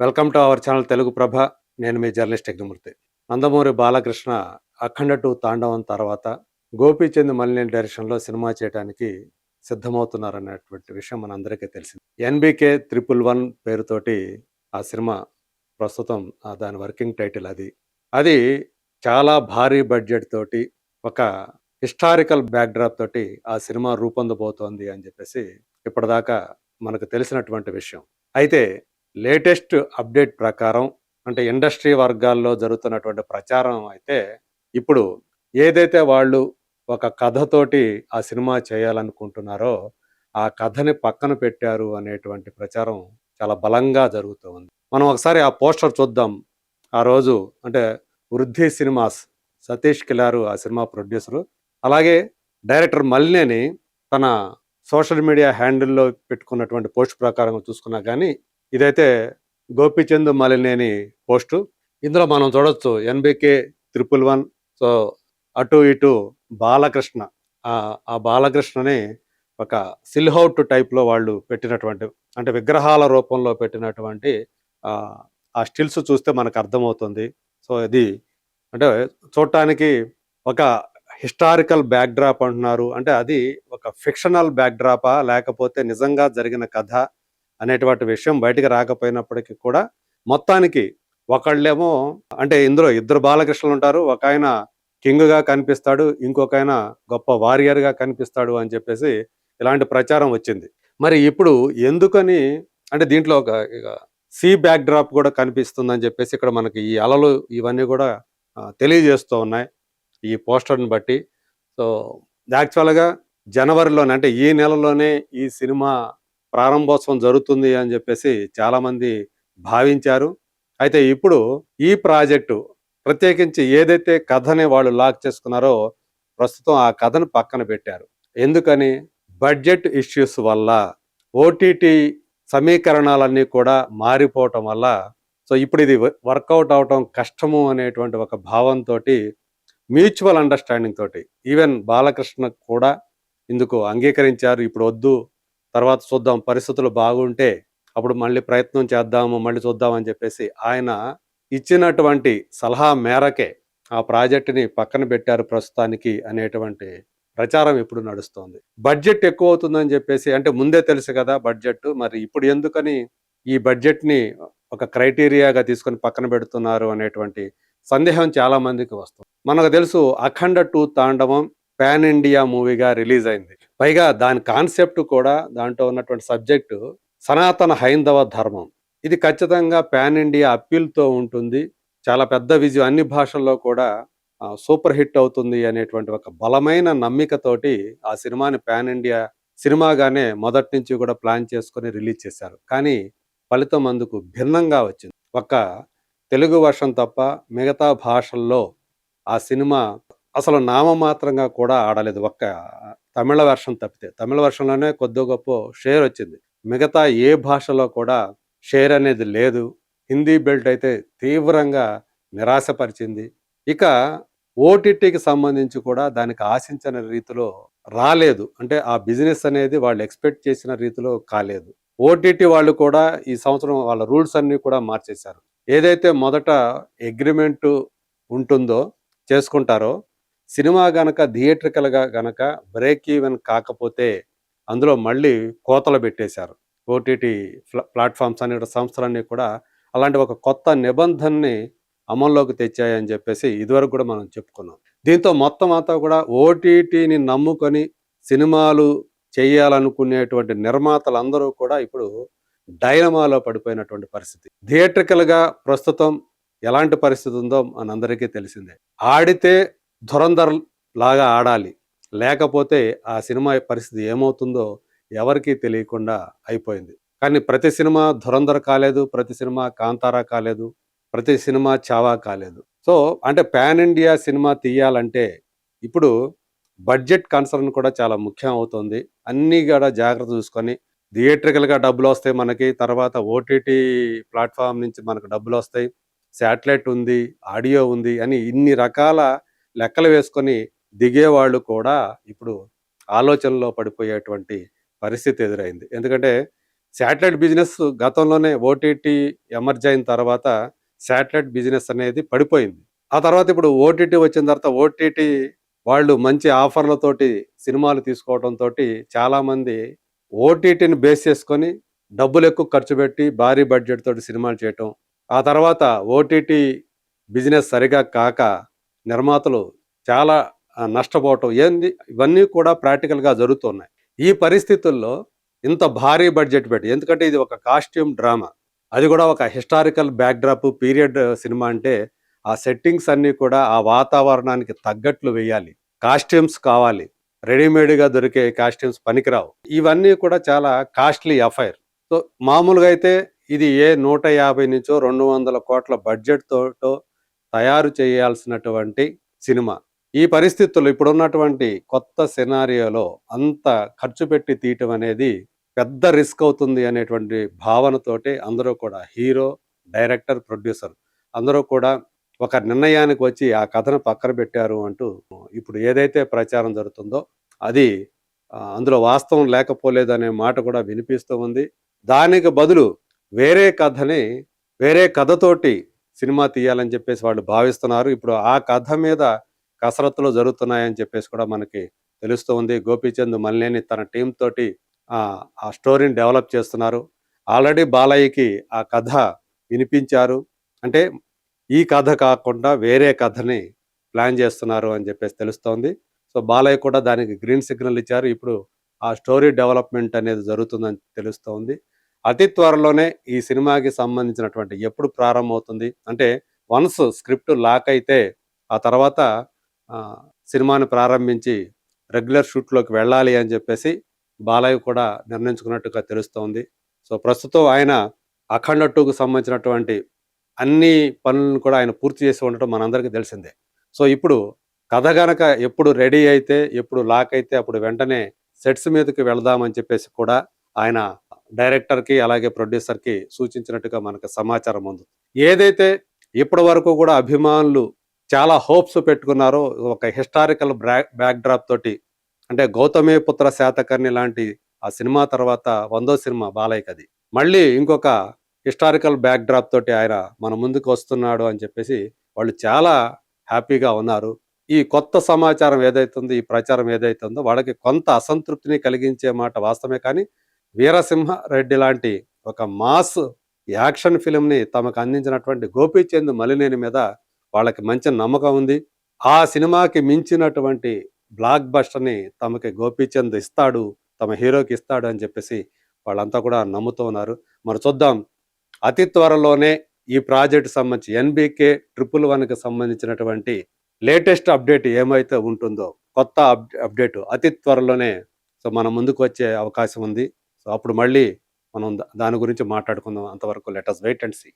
Welcome to our channel Telugu Prabha. నేను మీ journalist Yagnamurthy. Nandamuri Balakrishna 'Akhanda 2' తాండవం తర్వాత గోపీచంద్ మలినేని డైరెక్షన్‌లో సినిమా చేయటానికి సిద్ధమవుతున్నారనేటువంటి విషయం మనందరికీ తెలిసిందే. 'ఎన్‌బీకే 111' పేరుతోటి ఆ సినిమా ప్రస్తుతం దాని వర్కింగ్ టైటిల్ అది. అది చాలా భారీ బడ్జెట్ తోటి ఒక హిస్టారికల్ బ్యాక్‌డ్రాప్ తోటి ఆ సినిమా రూపొందబోతోంది అని చెప్పేసి ఇప్పటిదాకా మనకు తెలిసినటువంటి విషయం. అయితే లేటెస్ట్ అప్డేట్ ప్రకారం అంటే ఇండస్ట్రీ వర్గాల్లో జరుగుతున్నటువంటి ప్రచారం అయితే ఇప్పుడు ఏదైతే వాళ్ళు ఒక కథతోటి ఆ సినిమా చేయాలనుకుంటున్నారో ఆ కథని పక్కన పెట్టారు అనేటువంటి ప్రచారం చాలా బలంగా జరుగుతూ ఉంది. మనం ఒకసారి ఆ పోస్టర్ చూద్దాం. ఆ రోజు అంటే వృద్ధి సినిమాస్ సతీష్ కిలారు ఆ సినిమా ప్రొడ్యూసరు. అలాగే డైరెక్టర్ మలినేని తన సోషల్ మీడియా హ్యాండిల్‌లో పెట్టుకున్నటువంటి పోస్ట్ ప్రకారం చూసుకున్నా గానీ ఇదైతే గోపీచంద్ మలినేని పోస్టు. ఇందులో మనం చూడొచ్చు 'ఎన్‌బీకే 111'. సో, అటు ఇటు బాలకృష్ణ. ఆ బాలకృష్ణని ఒక సిల్హౌట్ టైప్‌లో వాళ్ళు పెట్టినటువంటి అంటే విగ్రహాల రూపంలో పెట్టినటువంటి ఆ స్టిల్స్ చూస్తే మనకు అర్థమవుతుంది. సో, ఇది అంటే చూడటానికి ఒక హిస్టారికల్ బ్యాక్‌డ్రాప్ అంటున్నారు. అంటే అది ఒక ఫిక్షనల్ బ్యాక్‌డ్రాపా? లేకపోతే నిజంగా జరిగిన కథ అనేటువంటి విషయం బయటికి రాకపోయినప్పటికీ కూడా మొత్తానికి ఒకళ్ళేమో అంటే ఇందులో ఇద్దరు బాలకృష్ణులుంటారు. ఒకాయన కింగ్‌గా కనిపిస్తాడు. ఇంకొకాయన గొప్ప వారియర్‌గా కనిపిస్తాడు అని చెప్పేసి ఇలాంటి ప్రచారం వచ్చింది. మరి ఇప్పుడు ఎందుకని అంటే దీంట్లో ఒక ఇగ సీ బ్యాక్ డ్రాప్ గూడా కనిపిస్తుందని చెప్పేసి ఇక్కడ మనకి ఈ అలలు ఇవన్నీ గూడా తెలియజేస్తూ ఉన్నాయి. ఈ పోస్టర్‌ని బట్టి. సో, యాక్చువల్‌గా జనవరిలోనే అంటే ఈ నెలలోనే ఈ సినిమా ప్రారంభోత్సవం జరుగుతుంది అని జెప్పేసి చాలామంది భావించారు. అయితే ఇప్పుడు ఈ ప్రాజెక్టు ప్రత్యేకించి ఏదైతే కథని వాళ్ళు లాక్ చేసుకున్నారో ప్రస్తుతం ఆ కథను పక్కన పెట్టారు. ఎందుకని? బడ్జెట్ ఇష్యూస్ వల్ల, ఓటీటీ సమీకరణాలన్నీ కూడా మారిపోవటం వల్ల సో, ఇప్పుడిది వర్కౌట్ అవ్వటం కష్టము అనేటువంటి ఒక భావంతోటి మ్యూచువల్ అండర్‌స్టాండింగ్ తోటి ఈవెన్ బాలకృష్ణ కూడా ఇందుకు అంగీకరించారు. ఇప్పుడు వద్దు, తర్వాత చూద్దాం పరిస్థితులు బాగుంటే అప్పుడు మళ్ళీ ప్రయత్నం చేద్దాము, మళ్ళీ చూద్దాం అని చెప్పేసి ఆయన ఇచ్చినటువంటి సలహా మేరకే ఆ ప్రాజెక్ట్‌ని పక్కన పెట్టారు ప్రస్తుతానికి అనేటువంటి ప్రచారం ఇప్పుడు నడుస్తోంది. బడ్జెట్ ఎక్కువవుతుందని చెప్పేసి అంటే ముందే తెలుసు కదా బడ్జెట్. మరి ఇప్పుడు ఎందుకని ఈ బడ్జెట్‌ని ఒక క్రైటీరియాగా తీసుకొని పక్కన పెడుతున్నారు అనేటువంటి సందేహం చాలా మందికి వస్తుంది. మనకు తెలుసు 'అఖండ 2' తాండవం పాన్ ఇండియా మూవీగా రిలీజ్ అయింది. పైగా దాని కాన్సెప్ట్ కూడా దాంట్లో ఉన్నటువంటి సబ్జెక్టు సనాతన హైందవ ధర్మం. ఇది ఖచ్చితంగా పాన్ ఇండియా అప్పీల్‌తో ఉంటుంది. చాలా పెద్ద విజయం అన్ని భాషల్లో కూడా సూపర్ హిట్ అవుతుంది అనేటువంటి ఒక బలమైన నమ్మికతోటి ఆ సినిమాని పాన్ ఇండియా సినిమాగానే మొదటి నుంచి కూడా ప్లాన్ చేసుకొని రిలీజ్ చేశారు. కానీ ఫలితం అందుకు భిన్నంగా వచ్చింది. ఒక్క తెలుగు వర్షన్ తప్ప మిగతా భాషల్లో ఆ సినిమా అసలు నామమాత్రంగా కూడా ఆడలేదు. ఒక్క తమిళ వెర్షన్ తప్పితే. తమిళ వెర్షన్‌లోనే కొద్దో గొప్పో షేర్ వచ్చింది. మిగతా ఏ భాషలో కూడా షేర్ అనేది లేదు. హిందీ బెల్ట్ అయితే తీవ్రంగా నిరాశపరిచింది. ఇక ఓటీటీకి సంబంధించి కూడా దానికి ఆశించిన రీతిలో రాలేదు. అంటే ఆ బిజినెస్ అనేది వాళ్ళు ఎక్స్‌పెక్ట్ చేసిన రీతిలో కాలేదు. ఓటీటీ వాళ్ళు కూడా ఈ సంవత్సరం వాళ్ళ రూల్స్ అన్నీ కూడా మార్చేశారు. ఏదైతే మొదట అగ్రీమెంటు ఉంటుందో చేసుకుంటారో, సినిమా గనక థియేట్రికల్‌గా గనక బ్రేక్ ఈవెన్ కాకపోతే అందులో మళ్ళీ కోతలు పెట్టేశారు. ఓటీటీ ప్లాట్‌ఫార్మ్స్ అనే సంస్థలన్నీ కూడా అలాంటి ఒక కొత్త నిబంధనని అమల్లోకి తెచ్చాయని చెప్పేసి ఇదివరకు కూడా మనం చెప్పుకున్నాం. దీంతో మొత్తం అంతా కూడా ఓటీటీని నమ్ముకొని సినిమాలు చేయాలనుకునేటువంటి నిర్మాతలందరూ కూడా ఇప్పుడు డైలమాలో పడిపోయినటువంటి పరిస్థితి. థియేట్రికల్‌గా ప్రస్తుతం ఎలాంటి పరిస్థితి ఉందో మనందరికీ తెలిసిందే. ఆడితే 'ధురంధర్' లాగా ఆడాలి. లేకపోతే ఆ సినిమా పరిస్థితి ఏమవుతుందో ఎవరికీ తెలియకుండా అయిపోయింది. కానీ ప్రతి సినిమా 'ధురంధర్' కాలేదు. ప్రతి సినిమా 'కాంతార' కాలేదు. ప్రతి సినిమా 'చావా' కాలేదు. సో, అంటే పాన్ ఇండియా సినిమా తీయాలంటే ఇప్పుడు బడ్జెట్ కన్సర్న్ కూడా చాలా ముఖ్యం అవుతుంది. అన్నీ గూడా జాగ్రత్త చూసుకొని థియేట్రికల్‌గా డబ్బులొస్తాయి మనకి. తర్వాత ఓటీటీ ప్లాట్‌ఫార్మ్ నుంచి మనకు డబ్బులొస్తాయి. శాటిలైట్ ఉంది, ఆడియో ఉంది అని ఇన్ని రకాల లెక్కలు వేసుకొని దిగేవాళ్ళు కూడా ఇప్పుడు ఆలోచనలో పడిపోయేటువంటి పరిస్థితి ఎదురైంది. ఎందుకంటే శాటిలైట్ బిజినెస్ గతంలోనే ఓటీటీ ఎమర్జ్ అయిన తర్వాత శాటిలైట్ బిజినెస్ అనేది పడిపోయింది. ఆ తర్వాత ఇప్పుడు ఓటీటీ వచ్చిన తర్వాత ఓటీటీ వాళ్ళు మంచి ఆఫర్‌లతోటి సినిమాలు తీసుకోవడంతోటి చాలామంది ఓటీటీని బేస్ చేసుకొని డబ్బులెక్కువ ఖర్చు పెట్టి భారీ బడ్జెట్ తోటి సినిమాలు చేయటం. ఆ తర్వాత ఓటీటీ బిజినెస్ సరిగా కాక నిర్మాతలు చాలా నష్టపోవటం ఇవన్నీ కూడా ప్రాక్టికల్‌గా జరుగుతున్నాయి. ఈ పరిస్థితుల్లో ఇంత భారీ బడ్జెట్ పెట్టి ఎందుకంటే ఇది ఒక కాస్ట్యూమ్ డ్రామా. అది గూడా ఒక హిస్టారికల్ బ్యాక్‌డ్రాప్ పీరియడ్ సినిమా అంటే ఆ సెట్టింగ్స్ అన్నీ కూడా ఆ వాతావరణానికి తగ్గట్లు వేయాలి. కాస్ట్యూమ్స్ కావాలి. రెడీమేడ్‌గా దొరికే కాస్ట్యూమ్స్ పనికిరావు. ఇవన్నీ కూడా చాలా కాస్ట్‌లీ అఫైర్. సో, మామూలుగా అయితే ఇది ఏ 150-200 కోట్ల బడ్జెట్‌తోటో తయారు చేయాల్సినటువంటి సినిమా. ఈ పరిస్థితుల్లో ఇప్పుడున్నటువంటి కొత్త సినారియోలో అంత ఖర్చు పెట్టి తీయటం అనేది పెద్ద రిస్క్ అవుతుంది అనేటువంటి భావనతోటి అందరూ కూడా హీరో, డైరెక్టర్, ప్రొడ్యూసర్ అందరూ కూడా ఒక నిర్ణయానికి వచ్చి ఆ కథను పక్కన పెట్టారు అంటూ ఇప్పుడు ఏదైతే ప్రచారం జరుగుతుందో అది అందులో వాస్తవం లేకపోలేదనే మాట కూడా వినిపిస్తూ ఉంది. దానికి బదులు వేరే కథని వేరే కథతోటి సినిమా తీయాలని చెప్పేసి వాళ్ళు భావిస్తున్నారు. ఇప్పుడు ఆ కథ మీద కసరత్తులు జరుగుతున్నాయని చెప్పేసి కూడా మనకి తెలుస్తూ ఉంది. గోపీచంద్ మలినేని తన టీమ్ తోటి ఆ స్టోరీని డెవలప్ చేస్తున్నారు. ఆల్రెడీ బాలయ్యకి ఆ కథ వినిపించారు. అంటే ఈ కథ కాకుండా వేరే కథని ప్లాన్ చేస్తున్నారు అని చెప్పేసి తెలుస్తోంది. సో, బాలయ్య కూడా దానికి గ్రీన్ సిగ్నల్ ఇచ్చారు. ఇప్పుడు ఆ స్టోరీ డెవలప్‌మెంట్ అనేది జరుగుతుందని తెలుస్తోంది. అతి త్వరలోనే ఈ సినిమాకి సంబంధించినటువంటి ఎప్పుడు ప్రారంభమవుతుంది? అంటే వన్స్ స్క్రిప్ట్ లాక్ అయితే ఆ తర్వాత ఆహ్, సినిమాని ప్రారంభించి రెగ్యులర్ షూట్‌లోకి వెళ్ళాలి అని చెప్పేసి బాలయ్య కూడా నిర్ణయించుకున్నట్టుగా తెలుస్తోంది. సో, ప్రస్తుతం ఆయన 'అఖండ 2'కు సంబంధించినటువంటి అన్ని పనులను కూడా ఆయన పూర్తి చేసి ఉండటం మనందరికీ తెలిసిందే. సో, ఇప్పుడు కథ గనక ఎప్పుడు రెడీ అయితే, ఎప్పుడు లాక్ అయితే అప్పుడు వెంటనే సెట్స్ మీదకి వెళదామని చెప్పేసి కూడా ఆయన డైరెక్టర్‌కి, అలాగే ప్రొడ్యూసర్‌కి సూచించినట్టుగా మనకు సమాచారం ఉంది. ఏదైతే ఇప్పటి వరకు కూడా అభిమానులు చాలా హోప్స్ పెట్టుకున్నారో ఒక హిస్టారికల్ బ్యాక్‌డ్రాప్ తోటి అంటే 'గౌతమిపుత్ర శాతకర్ణి' లాంటి ఆ సినిమా తర్వాత 100వ సినిమా బాలయ్యకది. మళ్ళీ ఇంకొక హిస్టారికల్ బ్యాక్‌డ్రాప్ తోటి ఆయన మన ముందుకు వస్తున్నాడు అని చెప్పేసి వాళ్ళు చాలా హ్యాపీగా ఉన్నారు. ఈ కొత్త సమాచారం ఏదైతే ఉందో, ఈ ప్రచారం ఏదైతే ఉందో వాళ్ళకి కొంత అసంతృప్తిని కలిగించే మాట వాస్తవమే కానీ, 'వీరసింహారెడ్డి' లాంటి ఒక మాస్ యాక్షన్ ఫిల్మ్‌ని తమకు అందించినటువంటి గోపీచంద్ మలినేని మీద వాళ్ళకి మంచి నమ్మకం ఉంది. ఆ సినిమాకి మించినటువంటి బ్లాక్ బస్టర్‌ని తమకి గోపీచంద్ ఇస్తాడు, తమ హీరోకి ఇస్తాడు అని చెప్పేసి వాళ్ళంతా కూడా నమ్ముతూ ఉన్నారు. మరి చూద్దాం అతి త్వరలోనే ఈ ప్రాజెక్ట్ సంబంధించి 'ఎన్‌బీకే 111'కి సంబంధించినటువంటి లేటెస్ట్ అప్డేట్ ఏమైతే ఉంటుందో, కొత్త అప్డేట్ అతి త్వరలోనే సో, మన ముందుకు వచ్చే అవకాశం ఉంది. సో, అప్పుడు మళ్ళీ మనం దాని గురించి మాట్లాడుకుందాం. అంతవరకు let us wait and see.